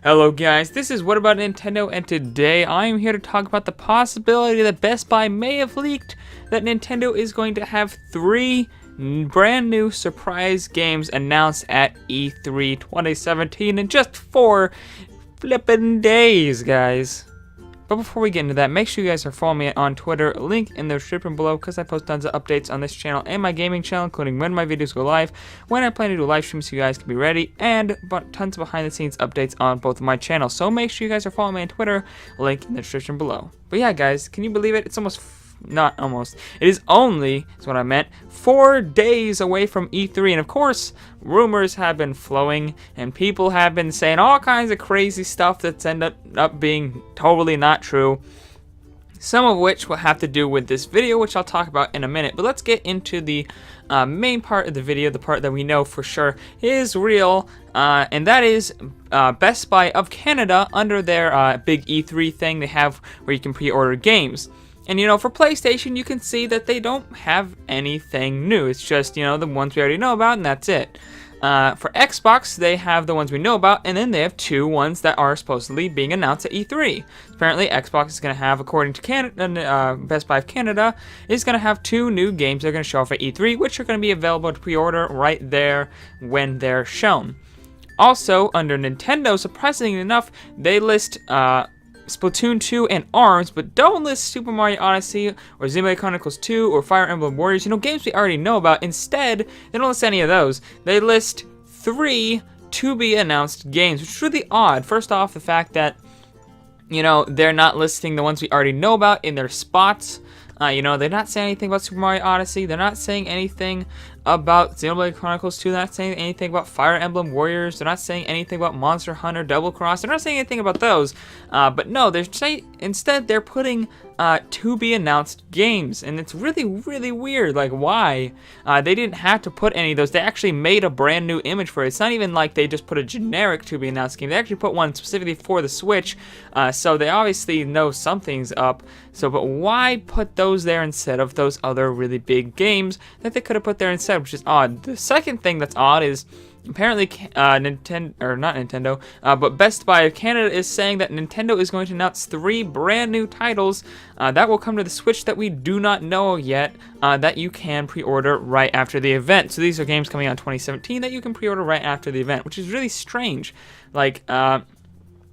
Hello guys, this is What About Nintendo, and today I am here to talk about the possibility that Best Buy may have leaked that Nintendo is going to have 3 brand new surprise games announced at E3 2017 in just 4 flippin' days, guys. But before we get into that, make sure you guys are following me on Twitter, link in the description below, because I post tons of updates on this channel and my gaming channel, including when my videos go live, when I plan to do live streams so you guys can be ready, and tons of behind the scenes updates on both of my channels. So make sure you guys are following me on Twitter, link in the description below. But yeah, guys, can you believe it? It's it is only, that's what I meant, 4 days away from E3, and of course, rumors have been flowing, and people have been saying all kinds of crazy stuff that's ended up being totally not true, some of which will have to do with this video, which I'll talk about in a minute. But let's get into the main part of the video, the part that we know for sure is real, and that is Best Buy of Canada, under their big E3 thing they have where you can pre-order games. And, you know, for PlayStation, you can see that they don't have anything new. It's just, you know, the ones we already know about, and that's it. For Xbox, they have the ones we know about, and then they have 2 ones that are supposedly being announced at E3. Apparently, Xbox is going to have, according to Canada, Best Buy of Canada, is going to have 2 new games they're going to show off at E3, which are going to be available to pre-order right there when they're shown. Also, under Nintendo, surprisingly enough, they list Splatoon 2 and ARMS, but don't list Super Mario Odyssey or Xenoblade Chronicles 2 or Fire Emblem Warriors, you know, games we already know about. Instead, they don't list any of those. They list 3 to-be-announced games, which is really odd. First off, the fact that, you know, they're not listing the ones we already know about in their spots. You know, they're not saying anything about Super Mario Odyssey. They're not saying anything about Xenoblade Chronicles 2. They're not saying anything about Fire Emblem Warriors. They're not saying anything about Monster Hunter Double Cross. They're not saying anything about those. But no, instead they're putting to-be-announced games. And it's really, really weird. Like, why? They didn't have to put any of those. They actually made a brand new image for it. It's not even like they just put a generic to-be-announced game. They actually put one specifically for the Switch. So they obviously know something's up. But why put those there instead of those other really big games that they could have put there instead, which is odd. The second thing that's odd is apparently but Best Buy of Canada is saying that Nintendo is going to announce 3 brand new titles that will come to the Switch that we do not know yet, that you can pre-order right after the event. So these are games coming out in 2017 that you can pre-order right after the event, which is really strange. Like,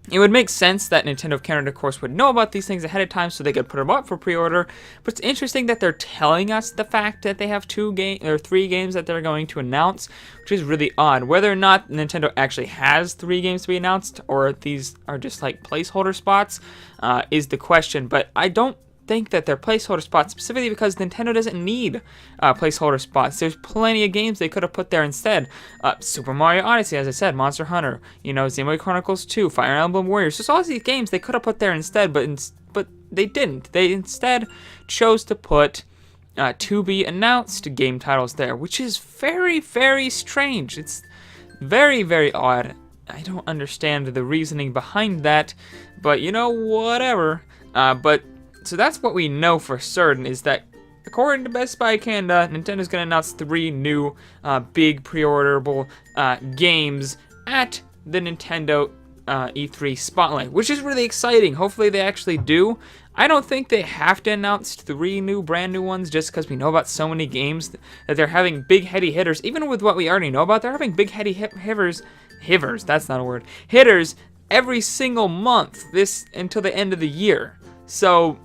it would make sense that Nintendo of Canada, of course, would know about these things ahead of time so they could put them up for pre-order. But it's interesting that they're telling us the fact that they have 3 games that they're going to announce, which is really odd. Whether or not Nintendo actually has 3 games to be announced, or if these are just like placeholder spots, is the question. But I don't think that they're placeholder spots, specifically because Nintendo doesn't need placeholder spots. There's plenty of games they could have put there instead. Super Mario Odyssey, as I said, Monster Hunter, you know, Xenoblade Chronicles 2, Fire Emblem Warriors. Just all these games they could have put there instead, but they didn't. They instead chose to put to-be-announced game titles there, which is very, very strange. It's very, very odd. I don't understand the reasoning behind that, but you know, whatever. So that's what we know for certain, is that according to Best Buy Canada, Nintendo's going to announce 3 new big pre-orderable games at the Nintendo E3 Spotlight, which is really exciting. Hopefully they actually do. I don't think they have to announce 3 brand new ones just because we know about so many games that they're having big heady hitters. Even with what we already know about, they're having big heady hitters, that's not a word, hitters every single month until the end of the year. So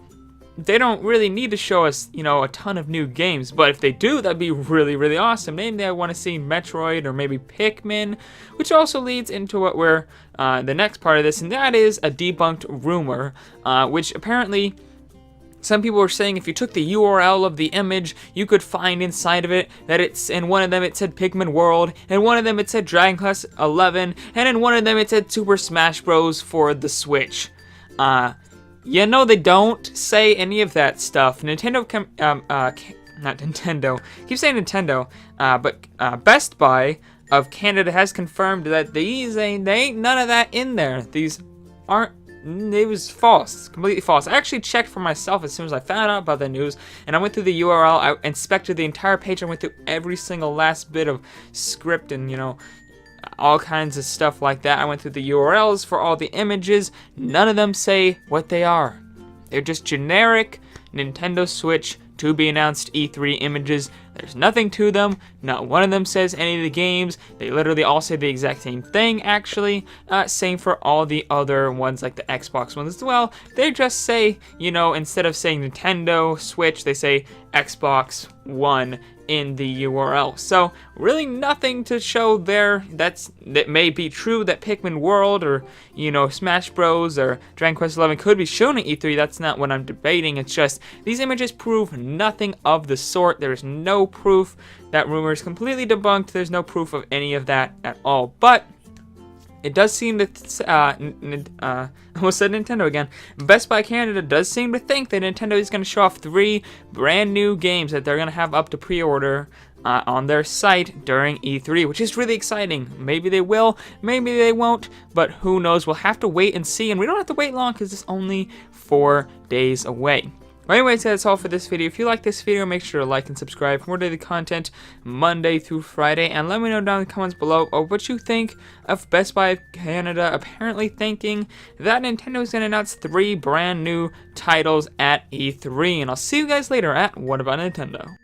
they don't really need to show us, you know, a ton of new games, but if they do, that'd be really, really awesome. Maybe I want to see Metroid or maybe Pikmin, which also leads into what we're, the next part of this, and that is a debunked rumor, which apparently some people were saying if you took the URL of the image, you could find inside of it that in one of them it said Pikmin World, in one of them it said Dragon Quest 11, and in one of them it said Super Smash Bros. For the Switch. You know, they don't say any of that stuff. Nintendo, not Nintendo, I keep saying Nintendo, but Best Buy of Canada has confirmed that there ain't none of that in there. These aren't, it was false, completely false. I actually checked for myself as soon as I found out about the news, and I went through the URL, I inspected the entire page, I went through every single last bit of script and, you know, all kinds of stuff like that. I went through the URLs for all the images. None of them say what they are. They're just generic Nintendo Switch to be announced E3 images. There's nothing to them. Not one of them says any of the games. They literally all say the exact same thing, actually. Same for all the other ones, like the Xbox ones as well. They just say, you know, instead of saying Nintendo Switch, they say Xbox One in the URL. So really nothing to show there. That may be true that Pikmin World or, you know, Smash Bros or Dragon Quest XI could be shown at E3. That's not what I'm debating. It's just these images prove nothing of the sort. There's no proof. That rumor is completely debunked. There's no proof of any of that at all. But it does seem that, almost said Nintendo again, Best Buy Canada does seem to think that Nintendo is going to show off 3 brand new games that they're going to have up to pre-order on their site during E3, which is really exciting. Maybe they will, maybe they won't, but who knows? We'll have to wait and see, and we don't have to wait long because it's only 4 days away. Well, anyways, that's all for this video. If you like this video, make sure to like and subscribe for more daily content Monday through Friday. And let me know down in the comments below what you think of Best Buy Canada apparently thinking that Nintendo is going to announce 3 brand new titles at E3. And I'll see you guys later at What About Nintendo?